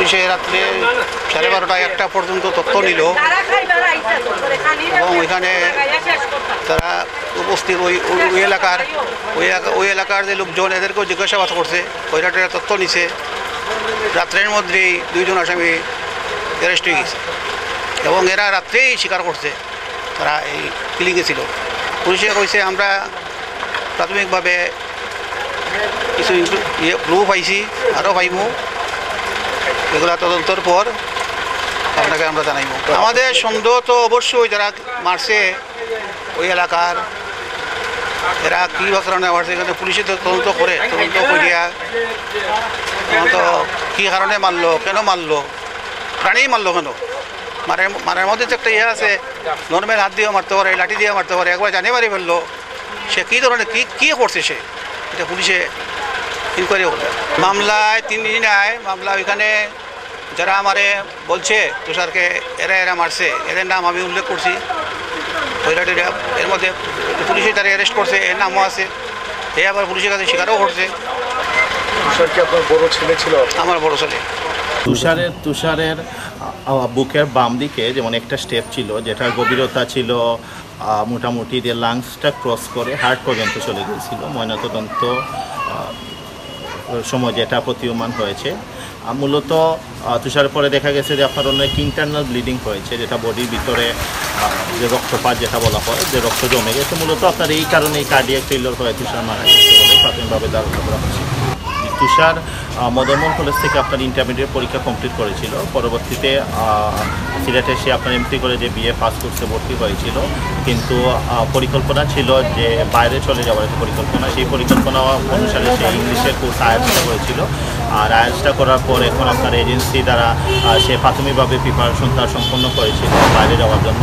পুলিশে রাত্রে 12:30-1টা পর্যন্ত তথ্য নিল এবং ওইখানে তারা উপস্থিত ওই এলাকার যে লোকজন এদেরকেও জিজ্ঞাসাবাদ করছে, ওইটার তথ্য নিছে। রাত্রের মধ্যেই 2 জন আসামি অ্যারেস্ট হয়ে গেছে এবং এরা রাত্রেই স্বীকার করছে তারা এই কিলিংয়ে ছিল। পুলিশে কইছে আমরা প্রাথমিকভাবে কিছু ক্লু পাইছি, আরও পাইমু, এগুলা তদন্তের পর আপনাকে আমরা জানাইব। আমাদের সন্দেহ তো অবশ্যই যারা মারছে ওই এলাকার, এরা কী কারণে মারছে এখানে পুলিশে তো তদন্ত করিয়া তো কী কারণে মারলো, কেন মারলো, প্রাণীই মারলো কেন, মারার মধ্যে তো একটা ইয়ে আছে, নর্মাল হাত দিয়ে মারতে পারে, লাঠি দিয়ে মারতে পারে, একবার জানিয়ে মারি ফেললো, সে কী ধরনের কী করছে সে, এটা পুলিশে ইনকোয়ারি করবে। মামলায় 3 দিন আয় মামলা, ওইখানে যারা আমারে বলছে তুষারকে এরা মারছে, এদের নাম আমি উল্লেখ করছি। ওইটা এর মধ্যে পুলিশে তারা অ্যারেস্ট করছে, এর নামও আছে। এ আবার পুলিশের কাছে স্বীকারও করছে। তুষার কি আপনার বড় ছেলে ছিল? আমার বড় ছেলে। তুষারের বুকের বাম দিকে যেমন একটা স্টেপ ছিল, যেটার গভীরতা ছিল মোটামুটি দিয়ে লাংসটা ক্রস করে হার্ট পর্যন্ত চলে গিয়েছিল। ময়নাতদন্ত সময় যেটা প্রতীয়মান হয়েছে, মূলত তুষারের পরে দেখা গেছে যে আপনার অনেক ইন্টারনাল ব্লিডিং হয়েছে, যেটা বডির ভিতরে যে রক্তপাত যেটা বলা হয়, যে রক্ত জমে গেছে, মূলত আপনার এই কারণে কার্ডিয়াক ফেলিওর হয়ে তুষার মারা গেছে বলে প্রাথমিকভাবে ধারণা করা হচ্ছে। তুষার মদনমোহন কলেজ থেকে আপনার ইন্টারমিডিয়েট পরীক্ষা কমপ্লিট করেছিল, পরবর্তীতে সিলেটে সে আপনার এমসি করে যে বিএ পাস কোর্সে ভর্তি হয়েছিল, কিন্তু পরিকল্পনা ছিল যে বাইরে চলে যাওয়ার একটা পরিকল্পনা। সেই পরিকল্পনা অনুসারে সে ইংলিশের কোর্স আয়ার্সটা করেছিল, আর আয়ার্সটা করার পর এখন আপনার এজেন্সি দ্বারা সে প্রাথমিকভাবে প্রিপারেশন তার সম্পন্ন করেছিল বাইরে যাওয়ার জন্য।